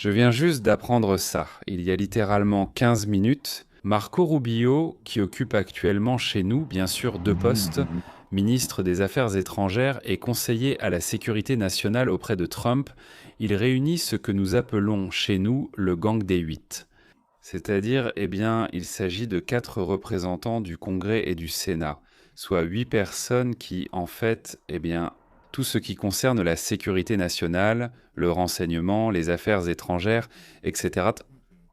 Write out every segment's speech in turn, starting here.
Je viens juste d'apprendre ça. Il y a littéralement 15 minutes, Marco Rubio, qui occupe actuellement chez nous, bien sûr, deux postes, ministre des Affaires étrangères et conseiller à la sécurité nationale auprès de Trump, il réunit ce que nous appelons chez nous le gang des 8. C'est-à-dire, il s'agit de 4 représentants du Congrès et du Sénat, soit 8 personnes qui, en fait, tout ce qui concerne la sécurité nationale, le renseignement, les affaires étrangères, etc.,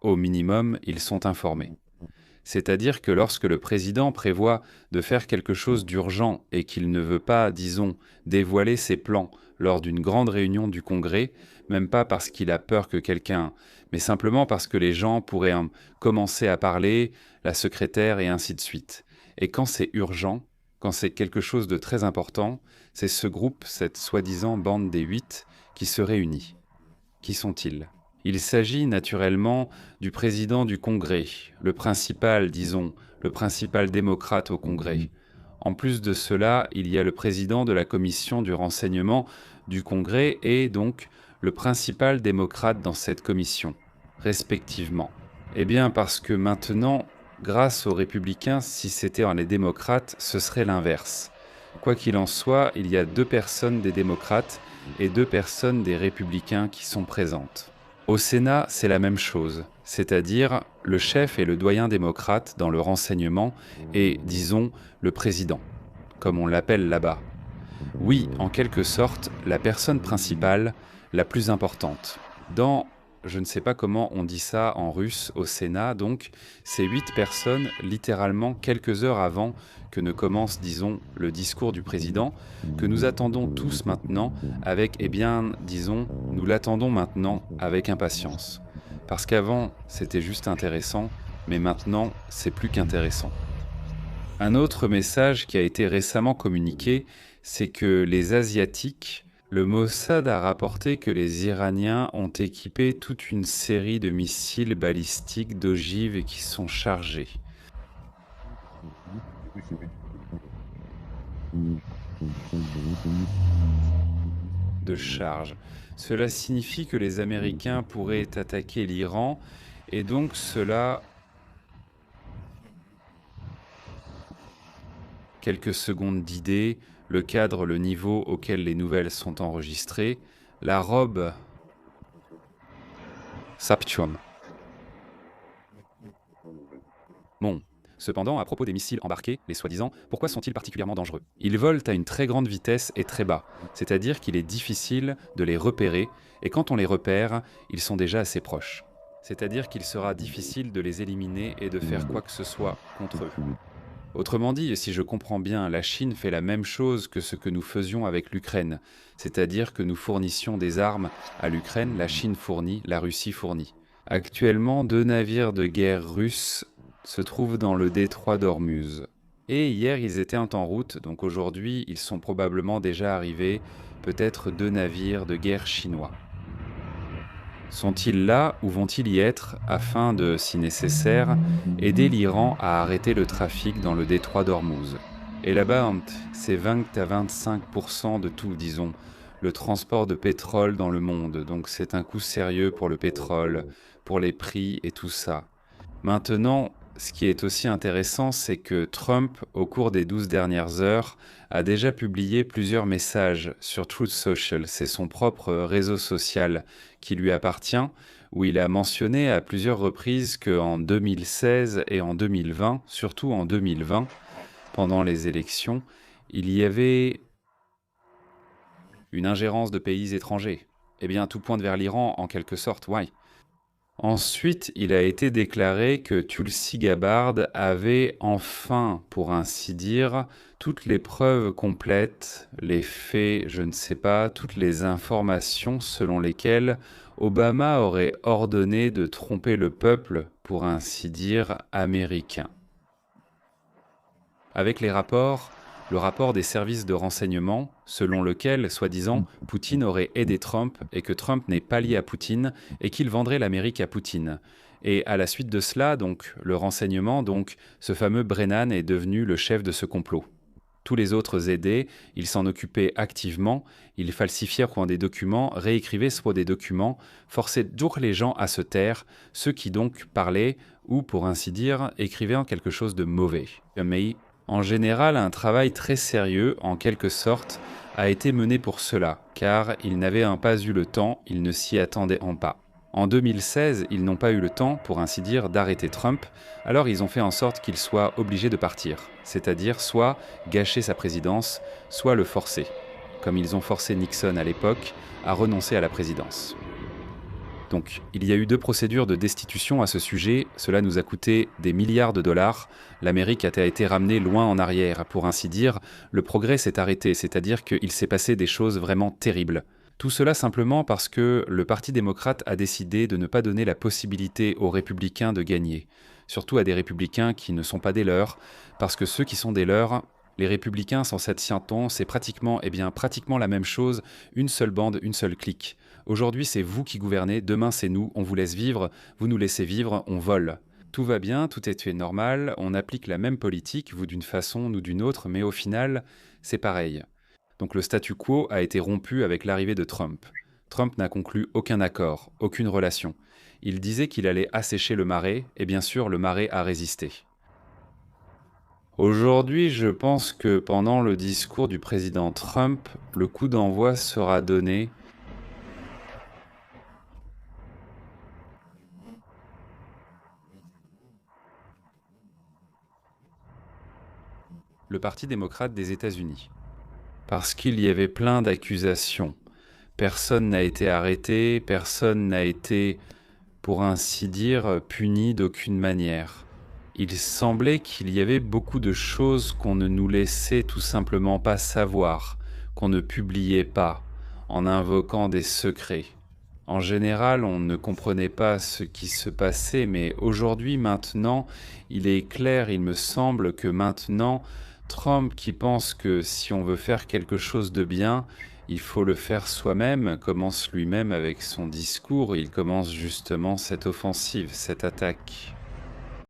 au minimum, ils sont informés. C'est-à-dire que lorsque le président prévoit de faire quelque chose d'urgent et qu'il ne veut pas, disons, dévoiler ses plans lors d'une grande réunion du Congrès, même pas parce qu'il a peur que quelqu'un, mais simplement parce que les gens pourraient commencer à parler, la secrétaire et ainsi de suite. Et quand c'est urgent, quand c'est quelque chose de très important, c'est ce groupe, cette soi-disant bande des 8, qui se réunit. Qui sont-ils ? Il s'agit naturellement du président du Congrès, le principal démocrate au Congrès. En plus de cela, il y a le président de la commission du renseignement du Congrès et donc le principal démocrate dans cette commission, respectivement. Parce que maintenant, grâce aux républicains, si c'était les démocrates, ce serait l'inverse. Quoi qu'il en soit, il y a 2 personnes des démocrates et 2 personnes des républicains qui sont présentes. Au Sénat, c'est la même chose, c'est-à-dire le chef et le doyen démocrate dans le renseignement et, disons, le président, comme on l'appelle là-bas. Oui, en quelque sorte, la personne principale, la plus importante. Je ne sais pas comment on dit ça en russe au Sénat, donc ces 8 personnes, littéralement quelques heures avant que ne commence, disons, le discours du président, que nous attendons tous maintenant avec, nous l'attendons maintenant avec impatience. Parce qu'avant, c'était juste intéressant, mais maintenant, c'est plus qu'intéressant. Un autre message qui a été récemment communiqué, c'est que les Asiatiques, le Mossad a rapporté que les Iraniens ont équipé toute une série de missiles balistiques d'ogives qui sont chargés. De charge. Cela signifie que les Américains pourraient attaquer l'Iran et donc cela... Quelques secondes d'idée, le cadre, le niveau auquel les nouvelles sont enregistrées, la robe Saptium. Bon, cependant, à propos des missiles embarqués, les soi-disant, pourquoi sont-ils particulièrement dangereux ? Ils volent à une très grande vitesse et très bas, c'est-à-dire qu'il est difficile de les repérer, et quand on les repère, ils sont déjà assez proches. C'est-à-dire qu'il sera difficile de les éliminer et de faire quoi que ce soit contre eux. Autrement dit, si je comprends bien, la Chine fait la même chose que ce que nous faisions avec l'Ukraine, c'est-à-dire que nous fournissions des armes à l'Ukraine, la Chine fournit, la Russie fournit. Actuellement, 2 navires de guerre russes se trouvent dans le détroit d'Ormuz. Et hier, ils étaient en route, donc aujourd'hui, ils sont probablement déjà arrivés, peut-être 2 navires de guerre chinois. Sont-ils là ou vont-ils y être afin de, si nécessaire, aider l'Iran à arrêter le trafic dans le détroit d'Ormuz ? Et là-bas, c'est 20 à 25% de tout, disons, le transport de pétrole dans le monde. Donc c'est un coût sérieux pour le pétrole, pour les prix et tout ça. Maintenant, ce qui est aussi intéressant, c'est que Trump, au cours des 12 dernières heures, a déjà publié plusieurs messages sur Truth Social, c'est son propre réseau social qui lui appartient, où il a mentionné à plusieurs reprises qu'en 2016 et en 2020, surtout en 2020, pendant les élections, il y avait une ingérence de pays étrangers. Tout pointe vers l'Iran en quelque sorte, ouais. Ensuite, il a été déclaré que Tulsi Gabbard avait enfin, pour ainsi dire, toutes les preuves complètes, les faits, je ne sais pas, toutes les informations selon lesquelles Obama aurait ordonné de tromper le peuple, pour ainsi dire, américain. Avec le rapport des services de renseignement, selon lequel, soi-disant, Poutine aurait aidé Trump et que Trump n'est pas lié à Poutine et qu'il vendrait l'Amérique à Poutine. Et à la suite de cela, donc, le renseignement, donc, ce fameux Brennan est devenu le chef de ce complot. Tous les autres aidaient, ils s'en occupaient activement, ils falsifiaient soit des documents, réécrivaient soit des documents, forçaient toujours les gens à se taire, ceux qui donc parlaient, ou pour ainsi dire, écrivaient en quelque chose de mauvais. Mais en général, un travail très sérieux, en quelque sorte, a été mené pour cela, car ils n'avaient pas eu le temps, ils ne s'y attendaient pas. En 2016, ils n'ont pas eu le temps, pour ainsi dire, d'arrêter Trump, alors ils ont fait en sorte qu'il soit obligé de partir, c'est-à-dire soit gâcher sa présidence, soit le forcer, comme ils ont forcé Nixon à l'époque à renoncer à la présidence. Donc, il y a eu 2 procédures de destitution à ce sujet, cela nous a coûté des milliards de dollars, l'Amérique a été ramenée loin en arrière, pour ainsi dire, le progrès s'est arrêté, c'est-à-dire qu'il s'est passé des choses vraiment terribles. Tout cela simplement parce que le Parti démocrate a décidé de ne pas donner la possibilité aux républicains de gagner, surtout à des républicains qui ne sont pas des leurs, parce que ceux qui sont des leurs, les républicains sans cette scienton, c'est pratiquement la même chose, une seule bande, une seule clique. Aujourd'hui, c'est vous qui gouvernez, demain c'est nous, on vous laisse vivre, vous nous laissez vivre, on vole. Tout va bien, tout est normal, on applique la même politique, vous d'une façon, nous d'une autre, mais au final, c'est pareil. Donc le statu quo a été rompu avec l'arrivée de Trump. Trump n'a conclu aucun accord, aucune relation. Il disait qu'il allait assécher le marais, et bien sûr, le marais a résisté. Aujourd'hui, je pense que pendant le discours du président Trump, le coup d'envoi sera donné. Le Parti démocrate des États-Unis. Parce qu'il y avait plein d'accusations. Personne n'a été arrêté, personne n'a été, pour ainsi dire, puni d'aucune manière. Il semblait qu'il y avait beaucoup de choses qu'on ne nous laissait tout simplement pas savoir, qu'on ne publiait pas, en invoquant des secrets. En général, on ne comprenait pas ce qui se passait, mais aujourd'hui, maintenant, il est clair, il me semble que maintenant, Trump qui pense que si on veut faire quelque chose de bien, il faut le faire soi-même, commence lui-même avec son discours, il commence justement cette offensive, cette attaque.